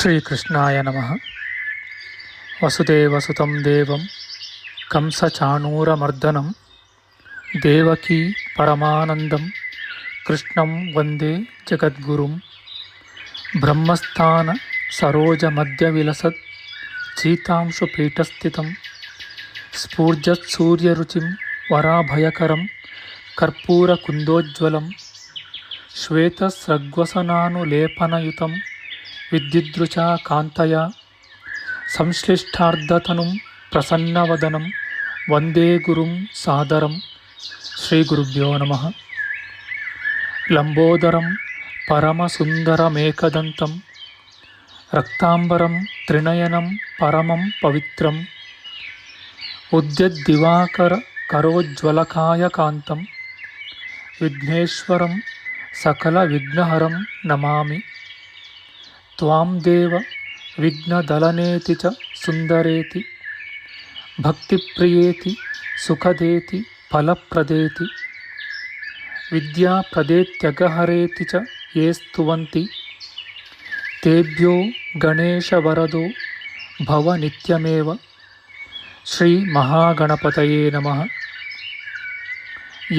ಶ್ರೀಕೃಷ್ಣಾಯ ನಮಃ. ವಸುದೇವಸುತಂ ದೇವಂ ಕಂಸಚಾಣೂರಮರ್ದನಂ ದೇವಕೀ ಪರಮಾನಂದಂ ಕೃಷ್ಣಂ ವಂದೇ ಜಗದ್ಗುರುಂ. ಬ್ರಹ್ಮಸ್ಥಾನ ಸರೋಜಮಧ್ಯವಿಲಸತ್ ಚೀತಾಂಶುಪೀಠಸ್ಥಿತಂ ಸ್ಫೂರ್ಜತ್ಸೂರ್ಯರುಚಿಂ ವರಾಭಯಕರಂ ಕರ್ಪೂರಕುಂದೋಜ್ವಲಂ ಶ್ವೇತಸ್ರಗ್ವಸನಾನುಲೇಪನಯುತಂ ವಿದ್ಯುದೃಚಾ ಕಾಂತಯ ಸಂಶ್ಲಿಷ್ಟಾರ್ಧತನುಂ ಪ್ರಸನ್ನವದನಂ ವಂದೇ ಗುರುಂ ಸಾದರಂ. ಶ್ರೀಗುರುಭ್ಯೋ ನಮಃ. ಲಂಬೋದರಂ ಪರಮಸುಂದರಮೇಕದಂತಂ ರಕ್ತಾಂಬರಂ ತ್ರಿನಯನಂ ಪರಮಂ ಪವಿತ್ರಂ ಉದ್ಯದ್ದಿವಾಕರ ಕರೋಜ್ವಲಕಾಯಕಾಂತಂ ವಿಘ್ನೇಶ್ವರಂ ಸಕಲವಿಘ್ನಹರಂ ನಮಾಮಿ. ತ್ವಾಂ ದೇವ ವಿಘ್ನದಲನೇತಿ ಚ ಸುಂದರೇತಿ ಭಕ್ತಿಪ್ರಿಯೇತಿ ಸುಖದೇತಿ ಫಲಪ್ರದೇತಿ ವಿದ್ಯಾಪ್ರದೇತ್ಯಗಹರೇತಿ ಚ ಯೇ ಸ್ತುವಂತಿ ತೇಭ್ಯೋ ಗಣೇಶವರದೋ ಭವ ನಿತ್ಯಮೇವ. ಶ್ರೀ ಮಹಾಗಣಪತಯೇ ನಮಃ.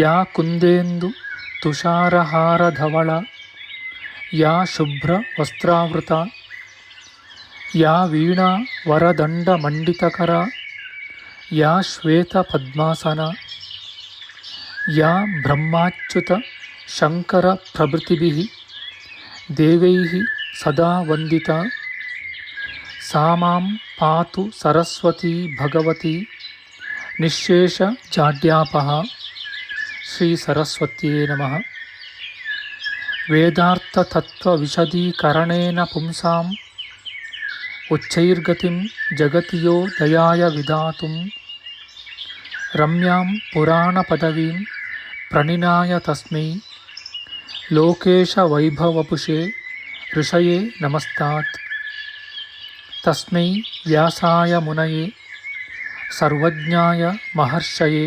ಯಾ ಕುಂದೇಂದು ತುಷಾರಹಾರಧವಳ ಯಾ ಶುಭ್ರ ವಸ್ತ್ರಾವೃತ ಯಾ ವೀಣಾ ವರದಂಡಮಂಡಿತಕರ ಯಾ ಶ್ವೇತ ಪದ್ಮಾಸನ ಯಾ ಬ್ರಹ್ಮಾಚ್ಯುತ ಶಂಕರ ಪ್ರಭೃತಿಭಿಃ ದೇವೈಃ ಸದಾ ವಂದಿತಾ ಸಾ ಮಾಂ ಪಾತು ಸರಸ್ವತೀ ಭಗವತಿ ನಿಶ್ಶೇಷ ಜಾಡ್ಯಾಪಃ. ಶ್ರೀ ಸರಸ್ವತ್ಯೇ ನಮಃ. ವೇದಾರ್ಥತತ್ವವಿಶದೀಕರಣೇನ ಪುಂಸಾಂ ಉಚ್ಚೈರ್ಗತಿಂ ಜಗತಿಯೋ ದಯಾಯ ವಿಧಾತುಂ ರಮ್ಯಾಂ ಪುರಾಣಪದವೀಂ ಪ್ರಣಿನಾಯ ತಸ್ಮೈ ಲೋಕೇಶವೈಭವಪುಷೇ ಋಷಯೇ ನಮಸ್ತಾತ್. ತಸ್ಮೈ ವ್ಯಾಸಾಯ ಮುನಯೇ ಸರ್ವಜ್ಞಾಯ ಮಹರ್ಷಯೇ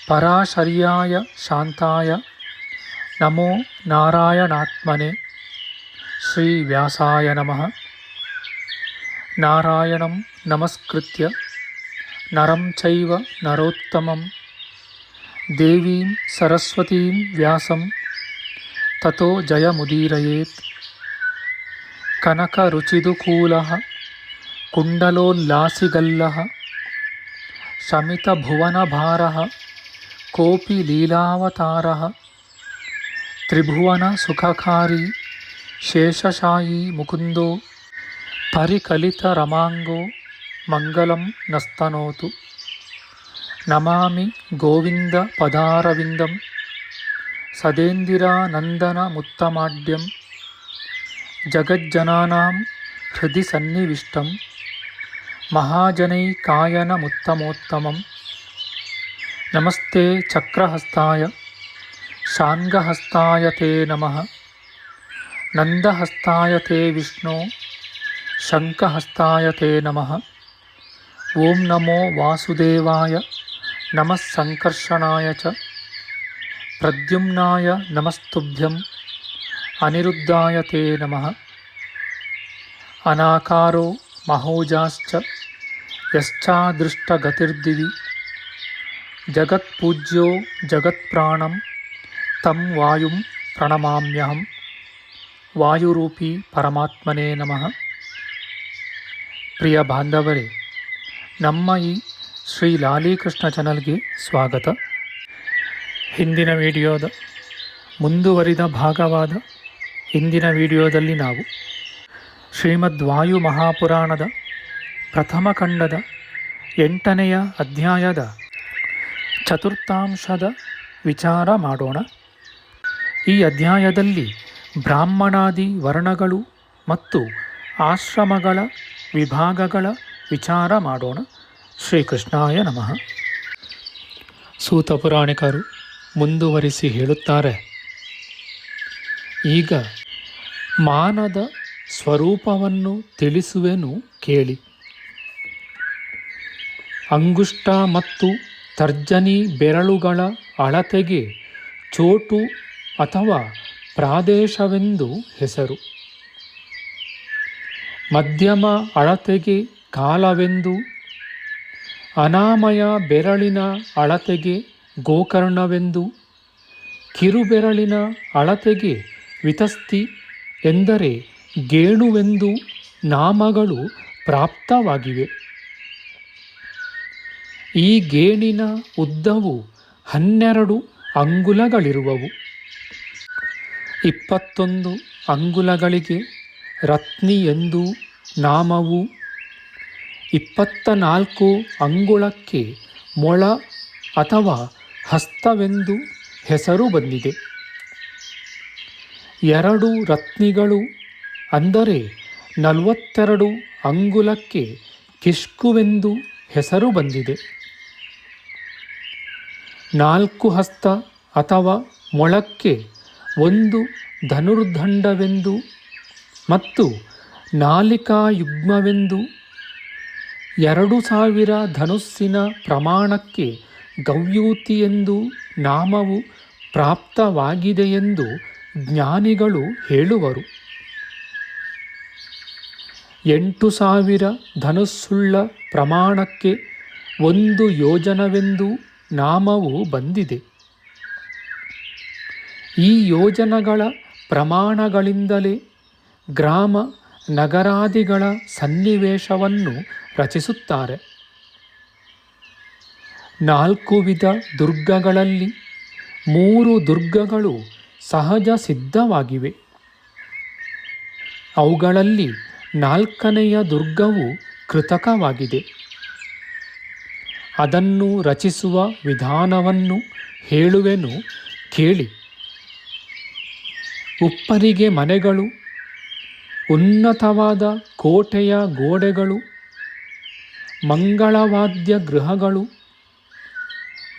ಪರಾಶರ್ಯಾಯ ಶಾಂತಾಯ ನಮೋ ನಾರಾಯಣಾತ್ಮನೆ. ಶ್ರೀ ವ್ಯಾಸಾಯ ನಮಃ. ನಾರಾಯಣಂ ನಮಸ್ಕೃತ್ಯ ನರಂ ಚೈವ ನರೋತ್ತಮಂ ದೇವೀಂ ಸರಸ್ವತೀಂ ವ್ಯಾಸಂ ತತೋ ಜಯಮುದೀರಯೇತ್. ಕನಕರುಚಿದುಕೂಲಃ ಕುಂಡಲೋಲ್ಲಾಸಿಗಲ್ಲಃ ಶಮಿತಭುವನಭಾರಃ ಕೋಪಿ ಲೀಲಾವತಾರಃ ತ್ರಿಭುವನ ಸುಖಕಾರಿ ಶೇಷಶಾಯೀ ಮುಕುಂದೋ ಪರಿಕಲಿತರಮಾಂಗೋ ಮಂಗಲಂ ನಸ್ತನೋತು. ನಮಾಮಿ ಗೋವಿಂದ ಪದಾರವಿಂದಂ ಸದೇಂದಿರಾನಂದನಮುತ್ತಮಾಡ್ಯಂ ಜಗಜ್ಜನಾನಾಂ ಹೃದಯ ಸನ್ನಿವಿಷ್ಟಂ ಮಹಾಜನೈಕಾಯನಮುತ್ತಮೋತ್ತಮಂ. ನಮಸ್ತೆ ಚಕ್ರಹಸ್ತಾಯ ಶಾಂಗಹಸ್ತಾಯ ತೇ ನಮಃ. ನಂದಹಸ್ತಾಯ ತೇ ವಿಷ್ಣೋ ಶಂಖಹಸ್ತಾಯ ತೇ ನಮಃ. ಓಂ ನಮೋ ವಾಸುದೇವಾಯ ನಮಃ ಸಂಕರ್ಷಣಾಯ ಚ ಪ್ರದ್ಯುಮ್ನಾಯ ನಮಸ್ತುಭ್ಯಂ ಅನಿರುದ್ಧಾಯ ತೇ ನಮಃ. ಅನಾಕಾರೋ ಮಹೋಜಾಶ್ಚ ಯಶ್ಚಾದೃಷ್ಟಗತಿರ್ದಿವಿ ಜಗತ್ಪೂಜ್ಯೋ ಜಗತ್ಪ್ರಾಣಂ ತಂ ವಾಯುಂ ಪ್ರಣಮಾಮ್ಯಹಂ. ವಾಯುರೂಪಿ ಪರಮಾತ್ಮನೇ ನಮಃ. ಪ್ರಿಯ ಬಾಂಧವರೇ, ನಮ್ಮ ಈ ಶ್ರೀ ಲಾಲೀಕೃಷ್ಣ ಚಾನಲ್ಗೆ ಸ್ವಾಗತ. ಹಿಂದಿನ ವಿಡಿಯೋದ ಮುಂದುವರಿದ ಭಾಗವಾದ ಇಂದಿನ ವಿಡಿಯೋದಲ್ಲಿ ನಾವು ಶ್ರೀಮದ್ ವಾಯು ಮಹಾಪುರಾಣದ ಪ್ರಥಮ ಖಂಡದ 8ನೆಯ ಅಧ್ಯಾಯದ ಚತುರ್ಥಾಂಶದ ವಿಚಾರ ಮಾಡೋಣ. ಈ ಅಧ್ಯಾಯದಲ್ಲಿ ಬ್ರಾಹ್ಮಣಾದಿ ವರ್ಣಗಳು ಮತ್ತು ಆಶ್ರಮಗಳ ವಿಭಾಗಗಳ ವಿಚಾರ ಮಾಡೋಣ. ಶ್ರೀಕೃಷ್ಣಾಯ ನಮಃ. ಸೂತ ಪುರಾಣಿಕರು ಮುಂದುವರಿಸಿ ಹೇಳುತ್ತಾರೆ, ಈಗ ಮಾನದ ಸ್ವರೂಪವನ್ನು ತಿಳಿಸುವೆನು ಕೇಳಿ. ಅಂಗುಷ್ಟ ಮತ್ತು ತರ್ಜನಿ ಬೆರಳುಗಳ ಅಳತೆಗೆ ಚೋಟು ಅಥವಾ ಪ್ರಾದೇಶವೆಂದು ಹೆಸರು. ಮಧ್ಯಮ ಅಳತೆಗೆ ಕಾಲವೆಂದು, ಅನಾಮಯ ಬೆರಳಿನ ಅಳತೆಗೆ ಗೋಕರ್ಣವೆಂದು, ಕಿರುಬೆರಳಿನ ಅಳತೆಗೆ ವಿತಸ್ತಿ ಎಂದರೆ ಗೇಣುವೆಂದು ನಾಮಗಳು ಪ್ರಾಪ್ತವಾಗಿವೆ. ಈ ಗೇಣಿನ ಉದ್ದವು 12 ಅಂಗುಲಗಳಿರುವವು. 21 ಅಂಗುಲಗಳಿಗೆ ರತ್ನಿ ಎಂದು ನಾಮವು, 24 ಅಂಗುಳಕ್ಕೆ ಮೊಳ ಅಥವಾ ಹಸ್ತವೆಂದು ಹೆಸರು ಬಂದಿದೆ. 2 ರತ್ನಿಗಳು ಅಂದರೆ 42 ಅಂಗುಲಕ್ಕೆ ಕಿಷ್ಕುವೆಂದು ಹೆಸರು ಬಂದಿದೆ. 4 ಹಸ್ತ ಅಥವಾ ಮೊಳಕ್ಕೆ 1 ಧನುರ್ದಂಡವೆಂದು ಮತ್ತು ನಾಲಿಕಾಯುಗ್ಮವೆಂದು, 2000 ಧನುಸ್ಸಿನ ಪ್ರಮಾಣಕ್ಕೆ ಗವ್ಯೂತಿ ಎಂದು ನಾಮವು ಪ್ರಾಪ್ತವಾಗಿದೆಯೆಂದು ಜ್ಞಾನಿಗಳು ಹೇಳುವರು. 8000 ಧನುಸ್ಸುಳ್ಳ ಪ್ರಮಾಣಕ್ಕೆ 1 ಯೋಜನವೆಂದು ನಾಮವು ಬಂದಿದೆ. ಈ ಯೋಜನಗಳ ಪ್ರಮಾಣಗಳಿಂದಲೇ ಗ್ರಾಮ ನಗರಾದಿಗಳ ಸನ್ನಿವೇಶವನ್ನು ರಚಿಸುತ್ತಾರೆ. 4 ವಿಧ ದುರ್ಗಗಳಲ್ಲಿ 3 ದುರ್ಗಗಳು ಸಹಜ ಸಿದ್ಧವಾಗಿವೆ. ಅವುಗಳಲ್ಲಿ 4ನೆಯ ದುರ್ಗವು ಕೃತಕವಾಗಿದೆ. ಅದನ್ನು ರಚಿಸುವ ವಿಧಾನವನ್ನು ಹೇಳುವೆನು ಕೇಳಿ. ಉಪ್ಪರಿಗೆ ಮನೆಗಳು, ಉನ್ನತವಾದ ಕೋಟೆಯ ಗೋಡೆಗಳು, ಮಂಗಳವಾದ್ಯ ಗೃಹಗಳು,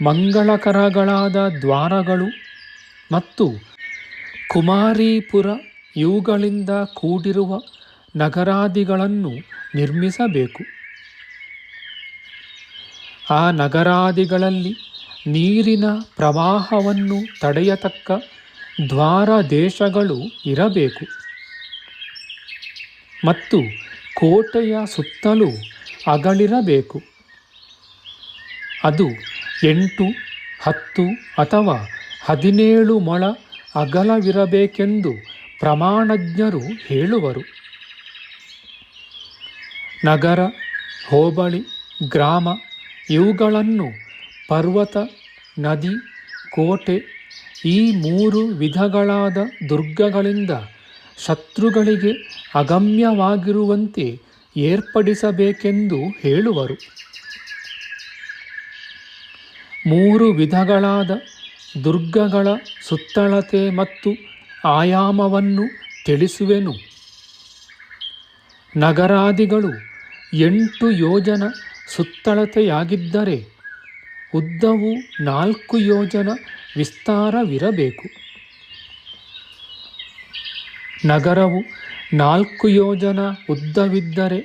ಮಂಗಳಕರಗಳಾದ ದ್ವಾರಗಳು ಮತ್ತು ಕುಮಾರೀಪುರ ಇವುಗಳಿಂದ ಕೂಡಿರುವ ನಗರಾದಿಗಳನ್ನು ನಿರ್ಮಿಸಬೇಕು. ಆ ನಗರಾದಿಗಳಲ್ಲಿ ನೀರಿನ ಪ್ರವಾಹವನ್ನು ತಡೆಯತಕ್ಕ ದ್ವಾರ ದೇಶಗಳು ಇರಬೇಕು ಮತ್ತು ಕೋಟೆಯ ಸುತ್ತಲೂ ಅಗಳಿರಬೇಕು. ಅದು 8, 10 ಅಥವಾ 17 ಮೊಳ ಅಗಲವಿರಬೇಕೆಂದು ಪ್ರಮಾಣಜ್ಞರು ಹೇಳುವರು. ನಗರ, ಹೋಬಳಿ, ಗ್ರಾಮ ಇವುಗಳನ್ನು ಪರ್ವತ, ನದಿ, ಕೋಟೆ ಈ 3 ವಿಧಗಳಾದ ದುರ್ಗಗಳಿಂದ ಶತ್ರುಗಳಿಗೆ ಅಗಮ್ಯವಾಗಿರುವಂತೆ ಏರ್ಪಡಿಸಬೇಕೆಂದು ಹೇಳುವರು. 3 ವಿಧಗಳಾದ ದುರ್ಗಗಳ ಸುತ್ತಳತೆ ಮತ್ತು ಆಯಾಮವನ್ನು ತಿಳಿಸುವೆನು. ನಗರಾದಿಗಳು 8 ಯೋಜನ ಸುತ್ತಳತೆಯಾಗಿದ್ದರೆ ಉದ್ದವು 4 ಯೋಜನ ವಿಸ್ತಾರವಿರಬೇಕು. ನಗರವು 4 ಯೋಜನ ಉದ್ದವಿದ್ದರೆ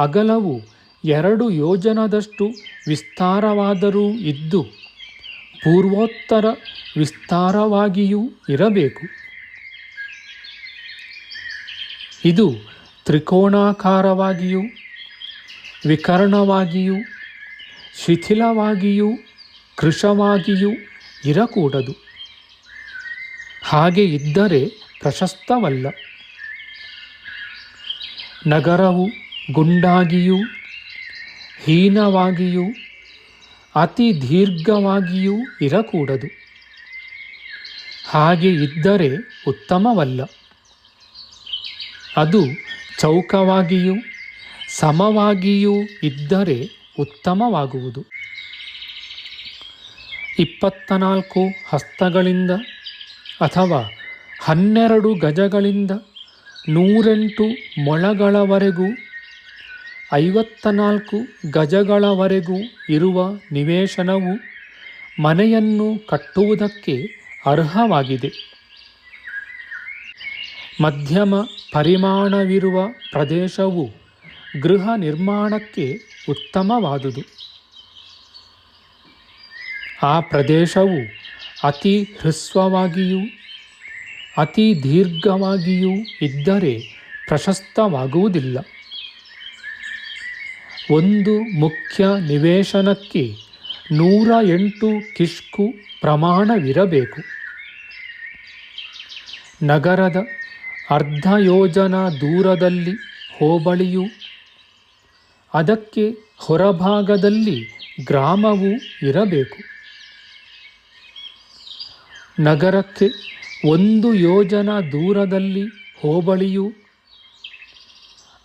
ಅಗಲವು 2 ಯೋಜನದಷ್ಟು ವಿಸ್ತಾರವಾದರೂ ಇದ್ದು ಪೂರ್ವೋತ್ತರ ವಿಸ್ತಾರವಾಗಿಯೂ ಇರಬೇಕು. ಇದು ತ್ರಿಕೋಣಾಕಾರವಾಗಿಯೂ ವಿಕರ್ಣವಾಗಿಯೂ ಶಿಥಿಲವಾಗಿಯೂ ಕೃಶವಾಗಿಯೂ ಇರಕೂಡದು. ಹಾಗೆ ಇದ್ದರೆ ಪ್ರಶಸ್ತವಲ್ಲ. ನಗರವು ಗುಂಡಾಗಿಯೂ ಹೀನವಾಗಿಯೂ ಅತಿ ದೀರ್ಘವಾಗಿಯೂ ಇರಕೂಡದು. ಹಾಗೆ ಇದ್ದರೆ ಉತ್ತಮವಲ್ಲ. ಅದು ಚೌಕವಾಗಿಯೂ ಸಮವಾಗಿಯೂ ಇದ್ದರೆ ಉತ್ತಮವಾಗುವುದು. 24 ಹಸ್ತಗಳಿಂದ ಅಥವಾ 12 ಗಜಗಳಿಂದ 108 ಮೊಳಗಳವರೆಗೂ 54 ಗಜಗಳವರೆಗೂ ಇರುವ ನಿವೇಶನವು ಮನೆಯನ್ನು ಕಟ್ಟುವುದಕ್ಕೆ ಅರ್ಹವಾಗಿದೆ. ಮಧ್ಯಮ ಪರಿಮಾಣವಿರುವ ಪ್ರದೇಶವು ಗೃಹ ನಿರ್ಮಾಣಕ್ಕೆ ಉತ್ತಮವಾದುದು. ಆ ಪ್ರದೇಶವು ಅತಿ ಹ್ರಸ್ವವಾಗಿಯೂ ಅತಿ ದೀರ್ಘವಾಗಿಯೂ ಇದ್ದರೆ ಪ್ರಶಸ್ತವಾಗುವುದಿಲ್ಲ. ಒಂದು ಮುಖ್ಯ ನಿವೇಶನಕ್ಕೆ 108 ಕಿಷ್ಕು ಪ್ರಮಾಣವಿರಬೇಕು. ನಗರದ ಅರ್ಧ ಯೋಜನ ದೂರದಲ್ಲಿ ಹೋಬಳಿಯೂ ಅದಕ್ಕೆ ಹೊರಭಾಗದಲ್ಲಿ ಗ್ರಾಮವೂ ಇರಬೇಕು. ನಗರಕ್ಕೆ 1 ಯೋಜನ ದೂರದಲ್ಲಿ ಹೋಬಳಿಯೂ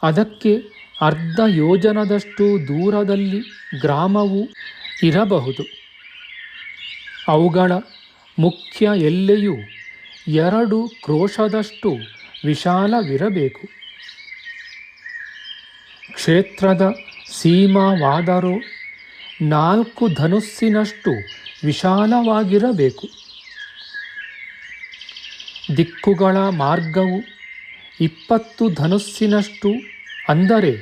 ಅದಕ್ಕೆ ಅರ್ಧ ಯೋಜನದಷ್ಟು ದೂರದಲ್ಲಿ ಗ್ರಾಮವೂ ಇರಬಹುದು. ಅವುಗಳ ಮುಖ್ಯ ಎಲ್ಲೆಯು 2 ಕ್ರೋಶದಷ್ಟು ವಿಶಾಲವಿರಬೇಕು. ಕ್ಷೇತ್ರದ ಸೀಮಾವಾದರೂ 4 ಧನುಸ್ಸಿನಷ್ಟು ವಿಶಾಲವಾಗಿರಬೇಕು. ದಿಕ್ಕುಗಳ ಮಾರ್ಗವು 20 ಧನುಸ್ಸಿನಷ್ಟು, ಅಂದರೆ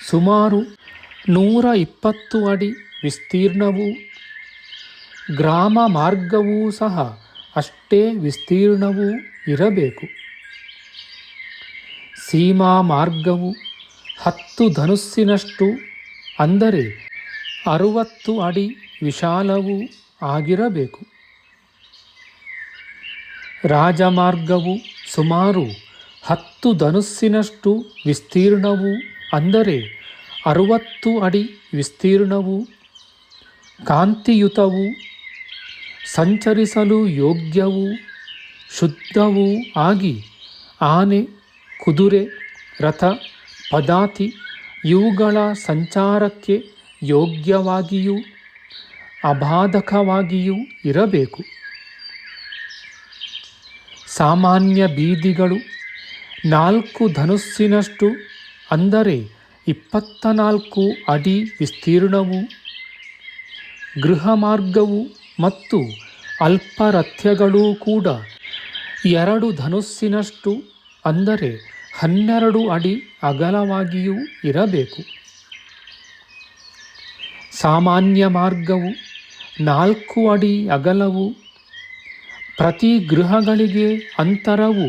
ಸುಮಾರು 120 ಅಡಿ ವಿಸ್ತೀರ್ಣವೂ, ಗ್ರಾಮ ಮಾರ್ಗವೂ ಸಹ ಅಷ್ಟೇ ವಿಸ್ತೀರ್ಣವೂ ಇರಬೇಕು. ಸೀಮಾ ಮಾರ್ಗವು 10 ಧನುಸ್ಸಿನಷ್ಟು, ಅಂದರೆ 60 ಅಡಿ ವಿಶಾಲವೂ ಆಗಿರಬೇಕು. ರಾಜಮಾರ್ಗವು ಸುಮಾರು 10 ಧನುಸ್ಸಿನಷ್ಟು ವಿಸ್ತೀರ್ಣವೂ, ಅಂದರೆ 60 ಅಡಿ ವಿಸ್ತೀರ್ಣವೂ, ಕಾಂತಿಯುತವೂ, ಸಂಚರಿಸಲು ಯೋಗ್ಯವೂ ಶುದ್ಧವೂ ಆಗಿ ಆನೆ, ಕುದುರೆ, ರಥ, ಪದಾತಿ ಇವುಗಳ ಸಂಚಾರಕ್ಕೆ ಯೋಗ್ಯವಾಗಿಯೂ ಅಬಾಧಕವಾಗಿಯೂ ಇರಬೇಕು. ಸಾಮಾನ್ಯ ಬೀದಿಗಳು 4 ಧನುಸ್ಸಿನಷ್ಟು, ಅಂದರೆ 24 ಅಡಿ ವಿಸ್ತೀರ್ಣವೂ, ಗೃಹ ಮಾರ್ಗವು ಮತ್ತು ಅಲ್ಪರಥ್ಯಗಳೂ ಕೂಡ 2 ಧನುಸ್ಸಿನಷ್ಟು, ಅಂದರೆ 12 ಅಡಿ ಅಗಲವಾಗಿಯೂ ಇರಬೇಕು. ಸಾಮಾನ್ಯ ಮಾರ್ಗವು 4 ಅಡಿ ಅಗಲವೂ, ಪ್ರತಿ ಗೃಹಗಳಿಗೆ ಅಂತರವು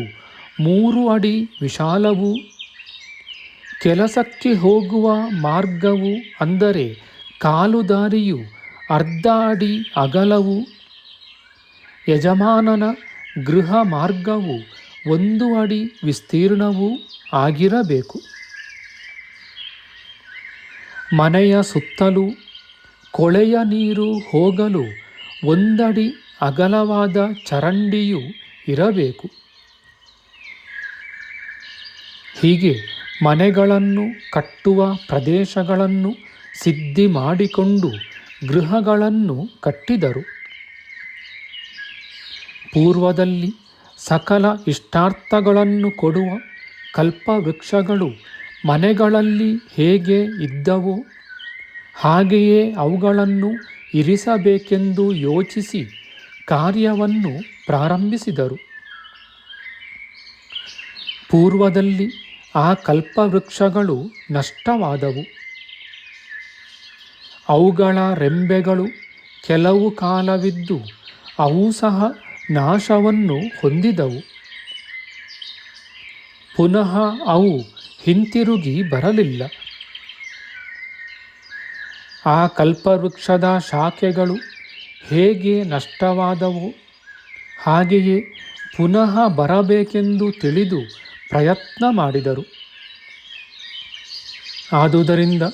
3 ಅಡಿ ವಿಶಾಲವೂ, ಕೆಲಸಕ್ಕೆ ಹೋಗುವ ಮಾರ್ಗವು, ಅಂದರೆ ಕಾಲುದಾರಿಯು 1/2 ಅಡಿ ಅಗಲವೂ, ಯಜಮಾನನ ಗೃಹ ಮಾರ್ಗವು 1 ಅಡಿ ವಿಸ್ತೀರ್ಣವೂ ಆಗಿರಬೇಕು. ಮನೆಯ ಸುತ್ತಲೂ ಕೊಳೆಯ ನೀರು ಹೋಗಲು 1 ಅಡಿ ಅಗಲವಾದ ಚರಂಡಿಯು ಇರಬೇಕು. ಹೀಗೆ ಮನೆಗಳನ್ನು ಕಟ್ಟುವ ಪ್ರದೇಶಗಳನ್ನು ಸಿದ್ಧಿ ಮಾಡಿಕೊಂಡು ಗೃಹಗಳನ್ನು ಕಟ್ಟಿದರು. ಪೂರ್ವದಲ್ಲಿ ಸಕಲ ಇಷ್ಟಾರ್ಥಗಳನ್ನು ಕೊಡುವ ಕಲ್ಪವೃಕ್ಷಗಳು ಮನೆಗಳಲ್ಲಿ ಹೇಗೆ ಇದ್ದವೋ ಹಾಗೆಯೇ ಅವುಗಳನ್ನು ಇರಿಸಬೇಕೆಂದು ಯೋಚಿಸಿ ಕಾರ್ಯವನ್ನು ಪ್ರಾರಂಭಿಸಿದರು. ಪೂರ್ವದಲ್ಲಿ ಆ ಕಲ್ಪವೃಕ್ಷಗಳು ನಷ್ಟವಾದವು. ಅವುಗಳ ರೆಂಬೆಗಳು ಕೆಲವು ಕಾಲವಿದ್ದು ಅವು ಸಹ ನಾಶವನ್ನು ಹೊಂದಿದವು. ಪುನಃ ಅವು ಹಿಂತಿರುಗಿ ಬರಲಿಲ್ಲ. ಆ ಕಲ್ಪವೃಕ್ಷದ ಶಾಖೆಗಳು ಹೇಗೆ ನಷ್ಟವಾದವೋ ಹಾಗೆಯೇ ಪುನಃ ಬರಬೇಕೆಂದು ತಿಳಿದು ಪ್ರಯತ್ನ ಮಾಡಿದರು. ಆದುದರಿಂದ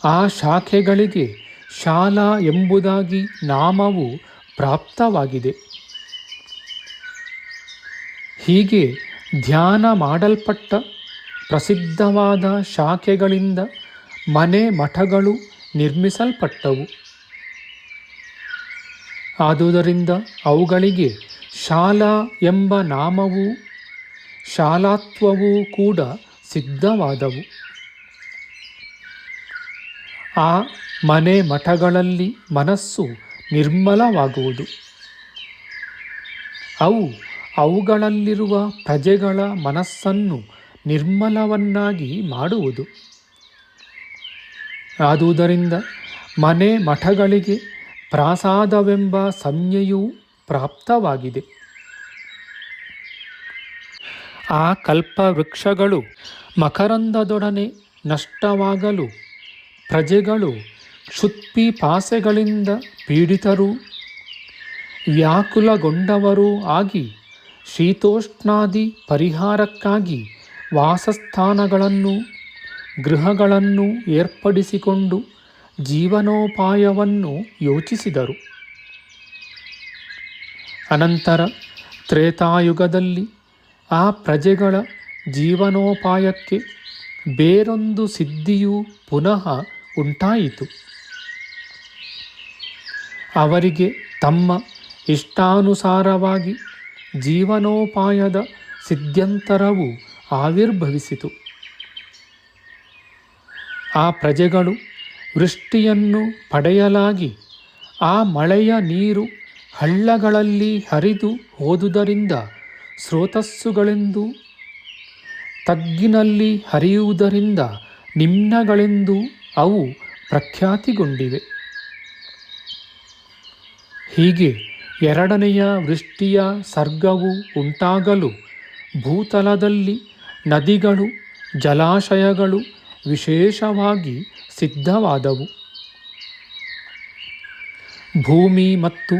ಆ ಶಾಖೆಗಳಿಗೆ ಶಾಲಾ ಎಂಬುದಾಗಿ ನಾಮವು ಪ್ರಾಪ್ತವಾಗಿದೆ. ಹೀಗೆ ಧ್ಯಾನ ಮಾಡಲ್ಪಟ್ಟ ಪ್ರಸಿದ್ಧವಾದ ಶಾಖೆಗಳಿಂದ ಮನೆ ಮಠಗಳು ನಿರ್ಮಿಸಲ್ಪಟ್ಟವು. ಆದುದರಿಂದ ಅವುಗಳಿಗೆ ಶಾಲಾ ಎಂಬ ನಾಮವೂ ಶಾಲಾತ್ವವೂ ಕೂಡ ಸಿದ್ಧವಾದವು. ಆ ಮನೆ ಮಠಗಳಲ್ಲಿ ಮನಸ್ಸು ನಿರ್ಮಲವಾಗುವುದು. ಅವುಗಳಲ್ಲಿರುವ ಪ್ರಜೆಗಳ ಮನಸ್ಸನ್ನು ನಿರ್ಮಲವನ್ನಾಗಿ ಮಾಡುವುದು. ಆದುದರಿಂದ ಮನೆ ಮಠಗಳಿಗೆ ಪ್ರಾಸಾದವೆಂಬ ಸಂಜ್ಞೆಯೂ ಪ್ರಾಪ್ತವಾಗಿದೆ. ಆ ಕಲ್ಪವೃಕ್ಷಗಳು ಮಕರಂದದೊಡನೆ ನಷ್ಟವಾಗಲು ಪ್ರಜೆಗಳು ಕ್ಷುತ್ಪಿಪಾಸೆಗಳಿಂದ ಪೀಡಿತರೂ ವ್ಯಾಕುಲಗೊಂಡವರೂ ಆಗಿ ಶೀತೋಷ್ಣಾದಿ ಪರಿಹಾರಕ್ಕಾಗಿ ವಾಸಸ್ಥಾನಗಳನ್ನು ಗೃಹಗಳನ್ನು ಏರ್ಪಡಿಸಿಕೊಂಡು ಜೀವನೋಪಾಯವನ್ನು ಯೋಚಿಸಿದರು. ಅನಂತರ ತ್ರೇತಾಯುಗದಲ್ಲಿ ಆ ಪ್ರಜೆಗಳ ಜೀವನೋಪಾಯಕ್ಕೆ ಬೇರೊಂದು ಸಿದ್ಧಿಯೂ ಪುನಃ ಉಂಟಾಯಿತು. ಅವರಿಗೆ ತಮ್ಮ ಇಷ್ಟಾನುಸಾರವಾಗಿ ಜೀವನೋಪಾಯದ ಸಿದ್ಧ್ಯಂತರವು ಆವಿರ್ಭವಿಸಿತು. ಆ ಪ್ರಜೆಗಳು ವೃಷ್ಟಿಯನ್ನು ಪಡೆಯಲಾಗಿ ಆ ಮಳೆಯ ನೀರು ಹಳ್ಳಗಳಲ್ಲಿ ಹರಿದು ಹೋದುದರಿಂದ ಸ್ರೋತಸ್ಸುಗಳೆಂದೂ ತಗ್ಗಿನಲ್ಲಿ ಹರಿಯುವುದರಿಂದ ನಿಮ್ನಗಳೆಂದೂ ಅವು ಪ್ರಖ್ಯಾತಿಗೊಂಡಿವೆ. ಹೀಗೆ ಎರಡನೆಯ ವೃಷ್ಟಿಯ ಸರ್ಗವು ಉಂಟಾಗಲು ಭೂತಲದಲ್ಲಿ ನದಿಗಳು ಜಲಾಶಯಗಳು ವಿಶೇಷವಾಗಿ ಸಿದ್ಧವಾದವು. ಭೂಮಿ ಮತ್ತು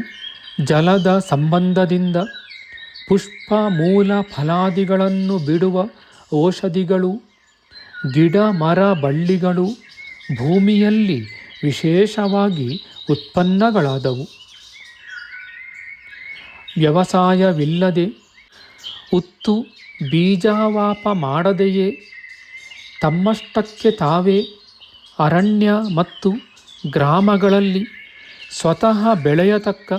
ಜಲದ ಸಂಬಂಧದಿಂದ ಪುಷ್ಪ ಮೂಲ ಫಲಾದಿಗಳನ್ನು ಬಿಡುವ ಔಷಧಿಗಳು ಗಿಡ ಮರ ಬಳ್ಳಿಗಳು ಭೂಮಿಯಲ್ಲಿ ವಿಶೇಷವಾಗಿ ಉತ್ಪನ್ನಗಳಾದವು. ವ್ಯವಸಾಯವಿಲ್ಲದೆ ಉತ್ತು ಬೀಜಾವಾಪ ಮಾಡದೆಯೇ ತಮ್ಮಷ್ಟಕ್ಕೆ ತಾವೇ ಅರಣ್ಯ ಮತ್ತು ಗ್ರಾಮಗಳಲ್ಲಿ ಸ್ವತಃ ಬೆಳೆಯತಕ್ಕ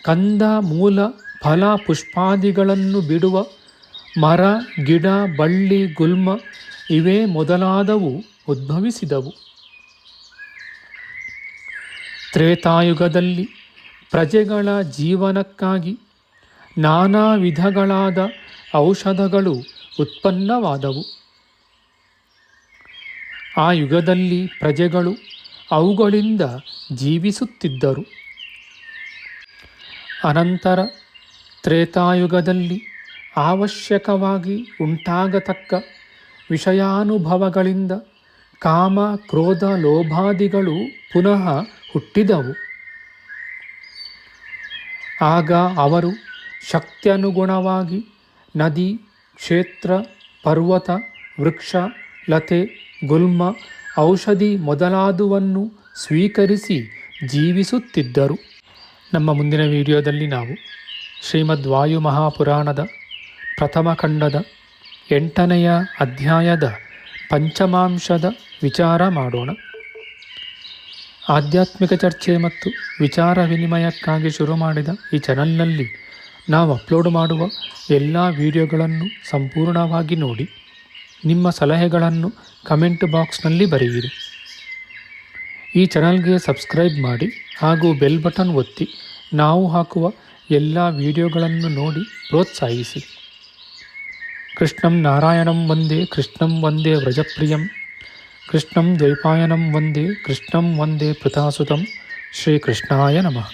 ಕಂದ ಮೂಲ ಫಲ ಪುಷ್ಪಾದಿಗಳನ್ನು ಬಿಡುವ ಮರ ಗಿಡ ಬಳ್ಳಿ ಗುಲ್ಮ ಇವೇ ಮೊದಲಾದವು ಉದ್ಭವಿಸಿದವು. ತ್ರೇತಾಯುಗದಲ್ಲಿ ಪ್ರಜೆಗಳ ಜೀವನಕ್ಕಾಗಿ ನಾನಾ ವಿಧಗಳಾದ ಔಷಧಗಳು ಉತ್ಪನ್ನವಾದವು. ಆ ಯುಗದಲ್ಲಿ ಪ್ರಜೆಗಳು ಅವುಗಳಿಂದ ಜೀವಿಸುತ್ತಿದ್ದರು. ಅನಂತರ ತ್ರೇತಾಯುಗದಲ್ಲಿ ಅವಶ್ಯಕವಾಗಿ ಉಂಟಾಗತಕ್ಕ ವಿಷಯಾನುಭವಗಳಿಂದ ಕಾಮ ಕ್ರೋಧ ಲೋಭಾದಿಗಳು ಪುನಃ ಹುಟ್ಟಿದವು. ಆಗ ಅವರು ಶಕ್ತ್ಯನುಗುಣವಾಗಿ ನದಿ ಕ್ಷೇತ್ರ ಪರ್ವತ ವೃಕ್ಷ ಲತೆ ಗುಲ್ಮ ಔಷಧಿ ಮೊದಲಾದುವನ್ನು ಸ್ವೀಕರಿಸಿ ಜೀವಿಸುತ್ತಿದ್ದರು. ನಮ್ಮ ಮುಂದಿನ ವಿಡಿಯೋದಲ್ಲಿ ನಾವು ಶ್ರೀಮದ್ ವಾಯು ಮಹಾಪುರಾಣದ ಪ್ರಥಮ ಖಂಡದ 8ನೆಯ ಅಧ್ಯಾಯದ ಪಂಚಮಾಂಶದ ವಿಚಾರ ಮಾಡೋಣ. ಆಧ್ಯಾತ್ಮಿಕ ಚರ್ಚೆ ಮತ್ತು ವಿಚಾರ ವಿನಿಮಯಕ್ಕಾಗಿ ಶುರು ಮಾಡಿದ ಈ ಚಾನಲ್ನಲ್ಲಿ ನಾವು ಅಪ್ಲೋಡ್ ಮಾಡುವ ಎಲ್ಲ ವಿಡಿಯೋಗಳನ್ನು ಸಂಪೂರ್ಣವಾಗಿ ನೋಡಿ ನಿಮ್ಮ ಸಲಹೆಗಳನ್ನು ಕಮೆಂಟ್ ಬಾಕ್ಸ್ನಲ್ಲಿ ಬರೆಯಿರಿ. ಈ ಚಾನಲ್ಗೆ ಸಬ್ಸ್ಕ್ರೈಬ್ ಮಾಡಿ ಹಾಗೂ ಬೆಲ್ ಬಟನ್ ಒತ್ತಿ ನಾವು ಹಾಕುವ ಎಲ್ಲ ವಿಡಿಯೋಗಳನ್ನು ನೋಡಿ ಪ್ರೋತ್ಸಾಹಿಸಿ. ಕೃಷ್ಣಂ ನಾರಾಯಣಂ ವಂದೇ ಕೃಷ್ಣಂ ವಂದೇ ವ್ರಜಪ್ರಿಯಂ ಕೃಷ್ಣಂ ದ್ವೈಪಾಯನಂ ವಂದೇ ಕೃಷ್ಣಂ ವಂದೇ ಪೃಥಾಸುತಂ ಶ್ರೀಕೃಷ್ಣಾಯ ನಮಃ.